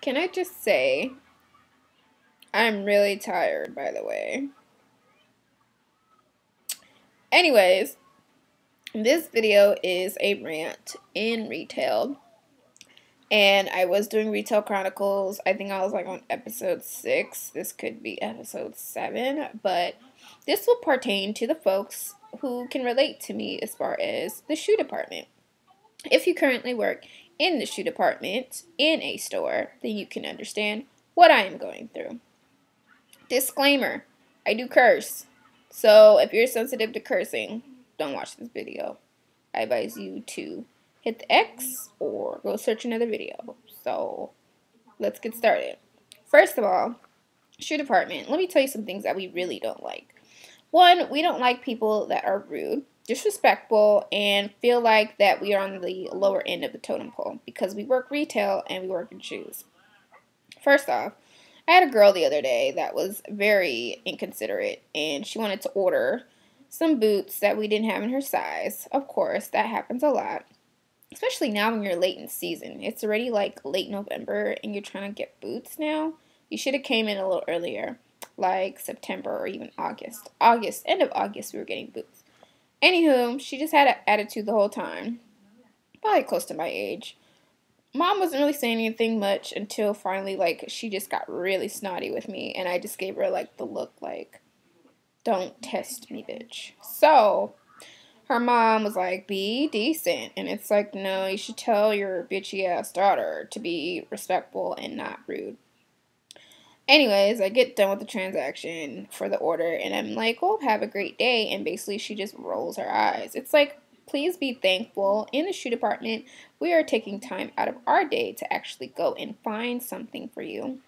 Can I just say, I'm really tired, by the way. Anyways, this video is a rant in retail. And I was doing Retail Chronicles. I think I was like on episode 6. This could be episode 7. But this will pertain to the folks who can relate to me as far as the shoe department. If you currently work in the shoe department in a store, then you can understand what I am going through. Disclaimer, I do curse. So if you're sensitive to cursing, don't watch this video. I advise you to hit the X or go search another video. So let's get started. First of all, shoe department. Let me tell you some things that we really don't like. One, we don't like people that are rude, disrespectful, and feel like that we are on the lower end of the totem pole because we work retail and we work in shoes. First off, I had a girl the other day that was very inconsiderate, and she wanted to order some boots that we didn't have in her size. Of course, that happens a lot, especially now when you're late in season. It's already like late November, and you're trying to get boots now. You should have came in a little earlier, like September or even August. End of August, we were getting boots. Anywho, she just had an attitude the whole time, probably close to my age. Mom wasn't really saying anything much until finally, like, she just got really snotty with me, and I just gave her, like, the look, like, don't test me, bitch. So, her mom was like, be decent, and it's like, no, you should tell your bitchy-ass daughter to be respectful and not rude. Anyways, I get done with the transaction for the order, and I'm like, well, have a great day, and basically she just rolls her eyes. It's like, please be thankful. In the shoe department, we are taking time out of our day to actually go and find something for you.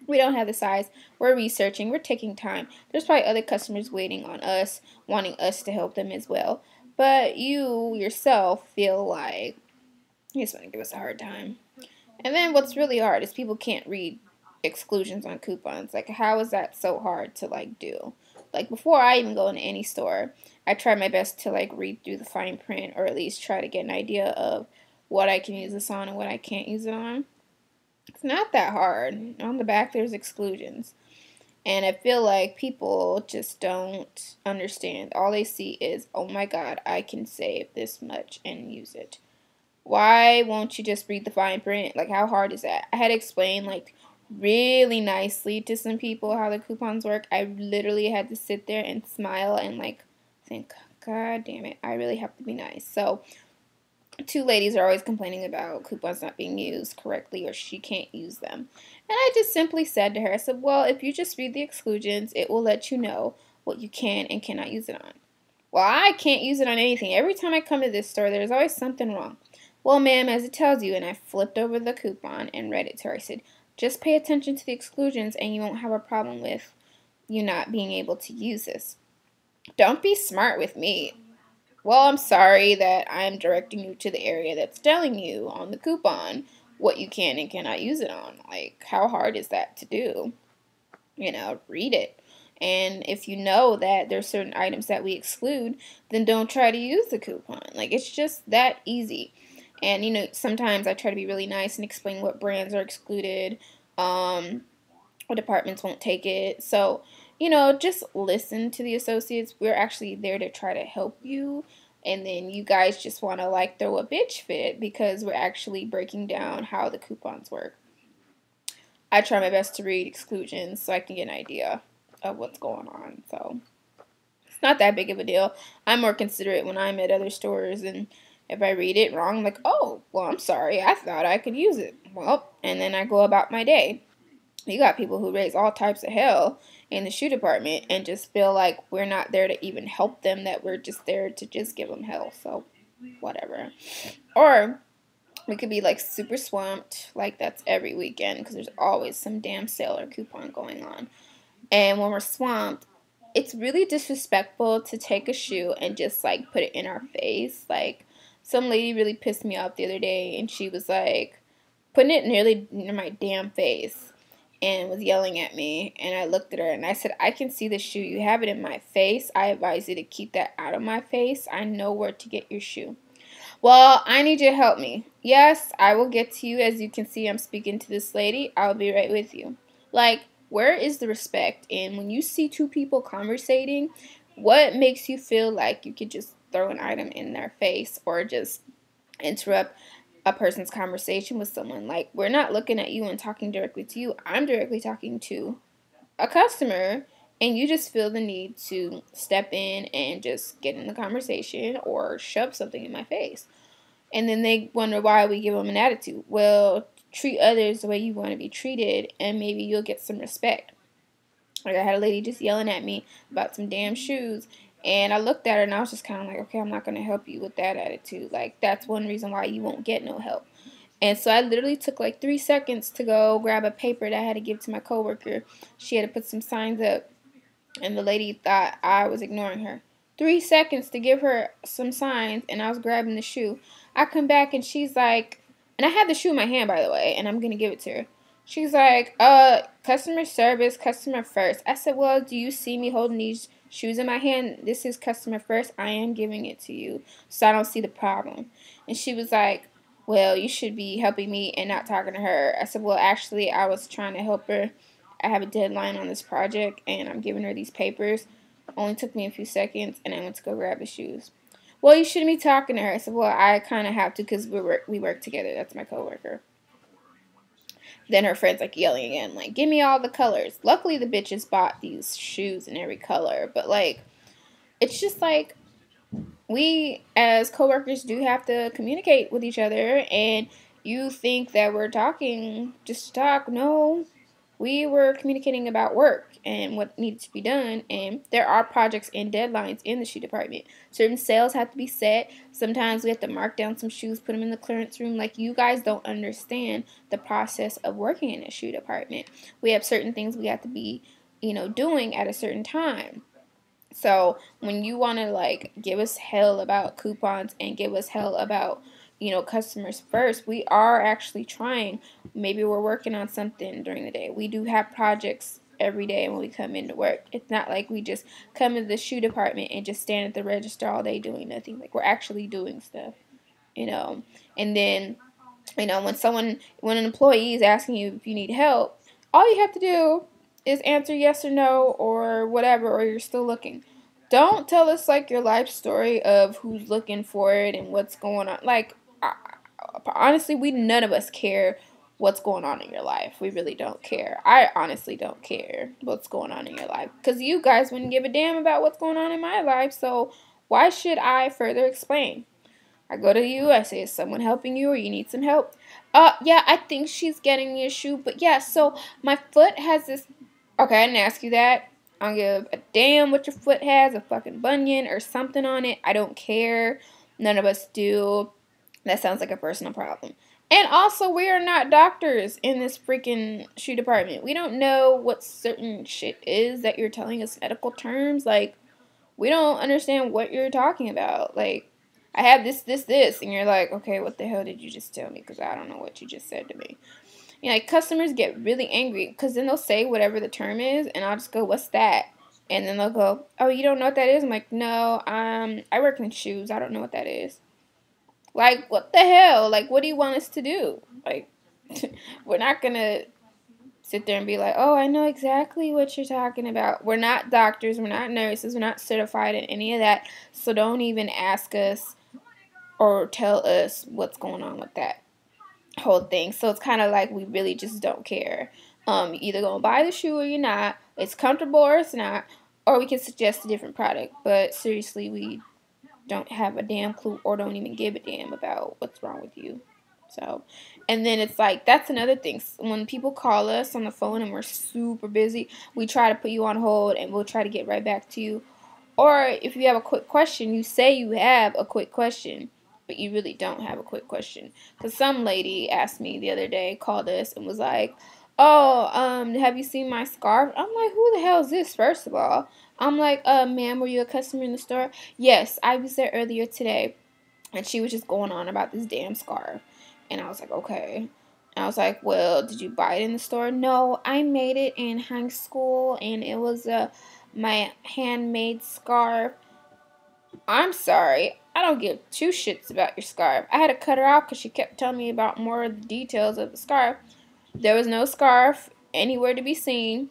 We don't have the size. We're researching. We're taking time. There's probably other customers waiting on us, wanting us to help them as well. But you yourself feel like you just want to give us a hard time. And then what's really hard is people can't read exclusions on coupons. Like, how is that so hard to, like, do? Like, before I even go into any store, I try my best to, like, read through the fine print or at least try to get an idea of what I can use this on and what I can't use it on. It's not that hard. On the back, there's exclusions. And I feel like people just don't understand. All they see is, oh my God, I can save this much and use it. Why won't you just read the fine print? Like, how hard is that? I had to explain, like, really nicely to some people how the coupons work. I literally had to sit there and smile and, like, think, God damn it, I really have to be nice. So, two ladies are always complaining about coupons not being used correctly or she can't use them. And I just simply said to her, I said, well, if you just read the exclusions, it will let you know what you can and cannot use it on. Well, I can't use it on anything. Every time I come to this store, there's always something wrong. Well, ma'am, as it tells you, and I flipped over the coupon and read it to her. I said, just pay attention to the exclusions and you won't have a problem with you not being able to use this. Don't be smart with me. Well, I'm sorry that I'm directing you to the area that's telling you on the coupon what you can and cannot use it on. Like, how hard is that to do? You know, read it. And if you know that there's certain items that we exclude, then don't try to use the coupon. Like, it's just that easy. And, you know, sometimes I try to be really nice and explain what brands are excluded, what departments won't take it. So, you know, just listen to the associates. We're actually there to try to help you. And then you guys just want to, like, throw a bitch fit because we're actually breaking down how the coupons work. I try my best to read exclusions so I can get an idea of what's going on. So, it's not that big of a deal. I'm more considerate when I'm at other stores, and if I read it wrong, I'm like, oh, well, I'm sorry. I thought I could use it. Well, and then I go about my day. You got people who raise all types of hell in the shoe department and just feel like we're not there to even help them, that we're just there to just give them hell. So, whatever. Or we could be, like, super swamped, like that's every weekend, because there's always some damn sale or coupon going on. And when we're swamped, it's really disrespectful to take a shoe and just, like, put it in our face. Like, some lady really pissed me off the other day, and she was, like, putting it nearly near my damn face and was yelling at me. And I looked at her and I said, I can see the shoe. You have it in my face. I advise you to keep that out of my face. I know where to get your shoe. Well, I need you to help me. Yes, I will get to you. As you can see, I'm speaking to this lady. I'll be right with you. Like, where is the respect? And when you see two people conversating, what makes you feel like you could just throw an item in their face or just interrupt a person's conversation with someone? Like, we're not looking at you and talking directly to you. I'm directly talking to a customer, and you just feel the need to step in and just get in the conversation or shove something in my face. And then they wonder why we give them an attitude. Well, treat others the way you want to be treated, and maybe you'll get some respect. Like, I had a lady just yelling at me about some damn shoes, and I looked at her and I was just kind of like, okay, I'm not going to help you with that attitude. Like, that's one reason why you won't get no help. And so I literally took like 3 seconds to go grab a paper that I had to give to my coworker. She had to put some signs up, and the lady thought I was ignoring her. 3 seconds to give her some signs, and I was grabbing the shoe. I come back, and she's like, and I had the shoe in my hand, by the way, and I'm going to give it to her. She's like, customer service, customer first. I said, well, do you see me holding these shoes in my hand? This is customer first. I am giving it to you, so I don't see the problem. And she was like, well, you should be helping me and not talking to her. I said, well, actually, I was trying to help her. I have a deadline on this project, and I'm giving her these papers. It only took me a few seconds, and I went to go grab the shoes. Well, you shouldn't be talking to her. I said, well, I kind of have to because we work together. That's my coworker. Then her friend's like yelling again, like, give me all the colors. Luckily, the bitches bought these shoes in every color, but like, it's just like, we as coworkers do have to communicate with each other, and you think that we're talking just to talk. No, we were communicating about work and what needed to be done, and there are projects and deadlines in the shoe department. Certain sales have to be set. Sometimes we have to mark down some shoes, put them in the clearance room. Like, you guys don't understand the process of working in a shoe department. We have certain things we have to be, doing at a certain time. So when you want to like give us hell about coupons and give us hell about, customers first, we are actually trying. Maybe we're working on something during the day. We do have projects every day when we come into work. It's not like we just come into the shoe department and just stand at the register all day doing nothing. Like, we're actually doing stuff, And then, when an employee is asking you if you need help, all you have to do is answer yes or no or whatever, or you're still looking. Don't tell us like your life story of who's looking for it and what's going on. Like, honestly, none of us care what's going on in your life. We really don't care. I honestly don't care what's going on in your life, because you guys wouldn't give a damn about what's going on in my life. So why should I further explain? I go to you, I say, is someone helping you or you need some help? Yeah, I think she's getting me a shoe, but yeah, so my foot has this. Okay, I didn't ask you that. I don't give a damn what your foot has, a fucking bunion or something on it. I don't care. None of us do. That sounds like a personal problem. And also, we are not doctors in this freaking shoe department. We don't know what certain shit is that you're telling us medical terms. Like, we don't understand what you're talking about. Like, I have this, and you're like, okay, what the hell did you just tell me? Because I don't know what you just said to me. Like, customers get really angry, because then they'll say whatever the term is, and I'll just go, what's that? And then they'll go, oh, you don't know what that is? I'm like, no, I work in shoes. I don't know what that is. Like, what the hell? Like, what do you want us to do? Like, we're not going to sit there and be like, oh, I know exactly what you're talking about. We're not doctors. We're not nurses. We're not certified in any of that. So don't even ask us or tell us what's going on with that whole thing. So it's kind of like we really just don't care. You're either going to buy the shoe or you're not. It's comfortable or it's not. Or we can suggest a different product. But seriously, we don't have a damn clue or don't even give a damn about what's wrong with you. So, and then it's like, that's another thing. When people call us on the phone and we're super busy, we try to put you on hold and we'll try to get right back to you. Or if you have a quick question, you say you have a quick question, but you really don't have a quick question. Because some lady asked me the other day, called us and was like, oh, have you seen my scarf? I'm like, who the hell is this, first of all? I'm like, ma'am, were you a customer in the store? Yes, I was there earlier today. And she was just going on about this damn scarf. And I was like, okay. And I was like, well, did you buy it in the store? No, I made it in high school, and it was my handmade scarf. I'm sorry. I don't give two shits about your scarf. I had to cut her off because she kept telling me about more of the details of the scarf. There was no scarf anywhere to be seen.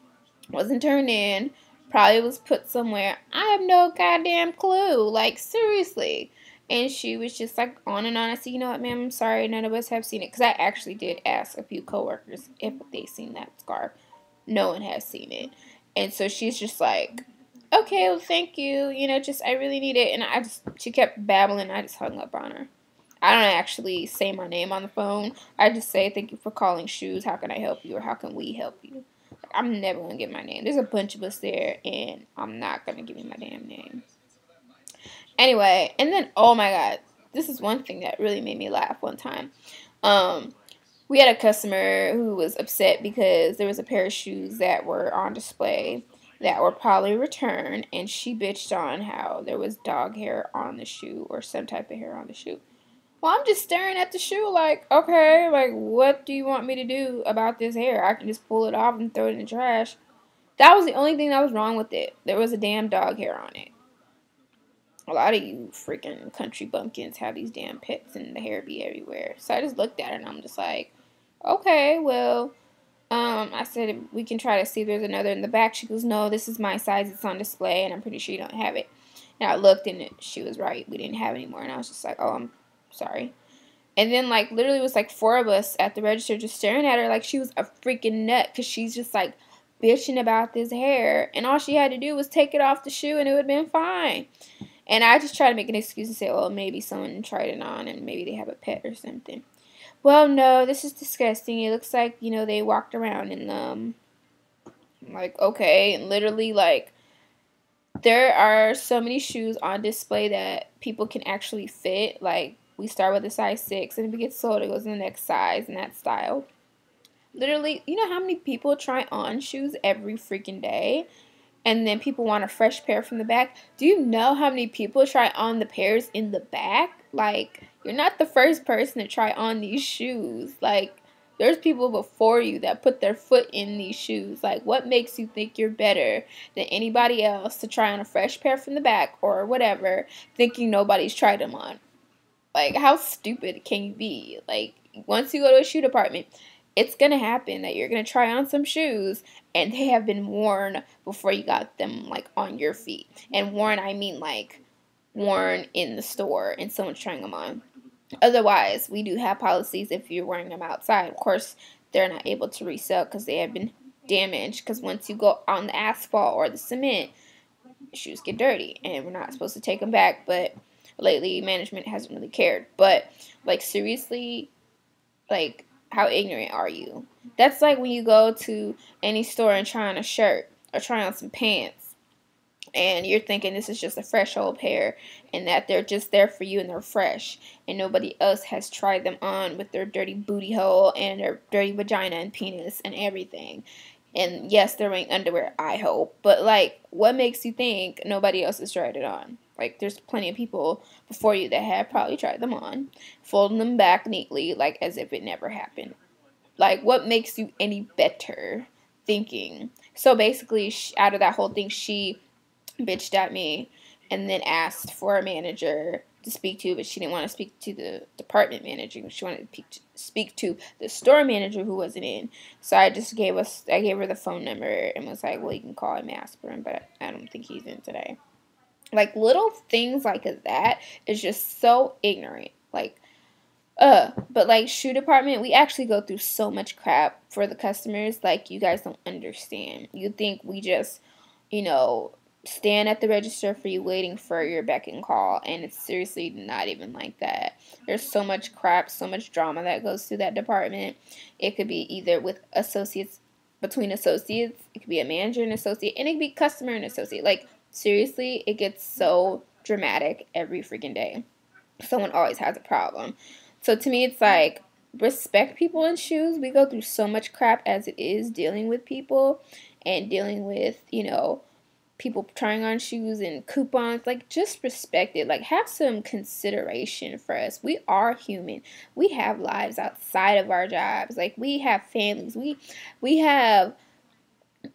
Wasn't turned in. Probably was put somewhere. I have no goddamn clue. Like, seriously. And she was just like on and on. I said, you know what, ma'am, I'm sorry. None of us have seen it. Because I actually did ask a few coworkers if they seen that scarf. No one has seen it. And so she's just like, okay, well, thank you. You know, just, I really need it. And she kept babbling. I just hung up on her. I don't actually say my name on the phone. I just say, thank you for calling Shoes. How can I help you? Or how can we help you? I'm never going to give my name. There's a bunch of us there, and I'm not going to give you my damn name. Anyway, and then, oh my God, this is one thing that really made me laugh one time. We had a customer who was upset because there was a pair of shoes that were on display that were probably returned, and she bitched on how there was dog hair on the shoe or some type of hair on the shoe. Well, I'm just staring at the shoe like, okay, like, what do you want me to do about this hair? I can just pull it off and throw it in the trash. That was the only thing that was wrong with it. There was a damn dog hair on it. A lot of you freaking country bumpkins have these damn pets and the hair be everywhere. So I just looked at it and I'm just like, okay, well, I said, we can try to see if there's another in the back. She goes, no, this is my size. It's on display, and I'm pretty sure you don't have it. And I looked, and she was right. We didn't have any more. And I was just like, oh, I'm sorry. And then, like, literally was, like, 4 of us at the register just staring at her like she was a freaking nut because she's just, like, bitching about this hair. And all she had to do was take it off the shoe, and it would have been fine. And I just tried to make an excuse and say, well, maybe someone tried it on, and maybe they have a pet or something. Well, no, this is disgusting. It looks like, you know, they walked around in them. Like, okay. And literally, like, there are so many shoes on display that people can actually fit. Like, we start with a size 6, and if it gets sold, it goes in the next size and that style. Literally, you know how many people try on shoes every freaking day? And then people want a fresh pair from the back. Do you know how many people try on the pairs in the back? Like, you're not the first person to try on these shoes. Like, there's people before you that put their foot in these shoes. Like, what makes you think you're better than anybody else to try on a fresh pair from the back or whatever, thinking nobody's tried them on? Like, how stupid can you be? Like, once you go to a shoe department, it's going to happen that you're going to try on some shoes and they have been worn before you got them, like, on your feet. And worn, I mean, like, worn in the store and someone's trying them on. Otherwise, we do have policies if you're wearing them outside. Of course, they're not able to resell because they have been damaged. Because once you go on the asphalt or the cement, shoes get dirty. And we're not supposed to take them back. But lately, management hasn't really cared. But, like, seriously, like, how ignorant are you? That's like when you go to any store and try on a shirt or try on some pants and you're thinking this is just a fresh old pair and that they're just there for you and they're fresh and nobody else has tried them on with their dirty booty hole and their dirty vagina and penis and everything. And yes, they're wearing underwear, I hope. But, like, what makes you think nobody else has tried it on? Like, there's plenty of people before you that have probably tried them on, folding them back neatly, like, as if it never happened. Like, what makes you any better thinking? So, basically, out of that whole thing, she bitched at me and then asked for a manager to speak to, but she didn't want to speak to the department manager. She wanted to speak to the store manager who wasn't in. So I gave her the phone number and was like, well, you can call him and ask for him, but I don't think he's in today. Like, little things like that is just so ignorant. Like, but, like, shoe department, we actually go through so much crap for the customers. Like, you guys don't understand. You think we just, you know, stand at the register for you waiting for your beck and call, and it's seriously not even like that. There's so much crap, so much drama that goes through that department. It could be either with associates, between associates, it could be a manager and associate, and it could be customer and associate. Like, seriously, it gets so dramatic every freaking day. Someone always has a problem. So to me, it's like, respect people in shoes. We go through so much crap as it is dealing with people and dealing with, you know, people trying on shoes and coupons. Like, just respect it. Like, have some consideration for us. We are human. We have lives outside of our jobs. Like, we have families. We have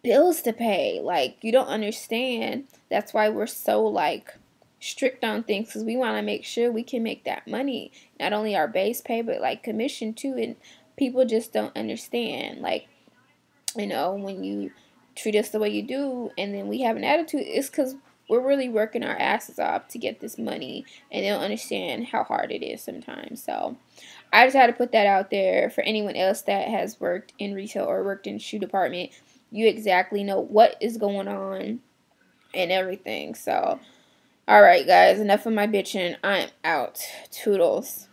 bills to pay. Like, you don't understand. That's why we're so, like, strict on things because we want to make sure we can make that money, not only our base pay but like commission too. And people just don't understand, like, when you treat us the way you do and then we have an attitude, it's because we're really working our asses off to get this money, and they don't understand how hard it is sometimes. So I just had to put that out there for anyone else that has worked in retail or worked in shoe department. You exactly know what is going on and everything. So, all right, guys, enough of my bitching. I'm out. Toodles.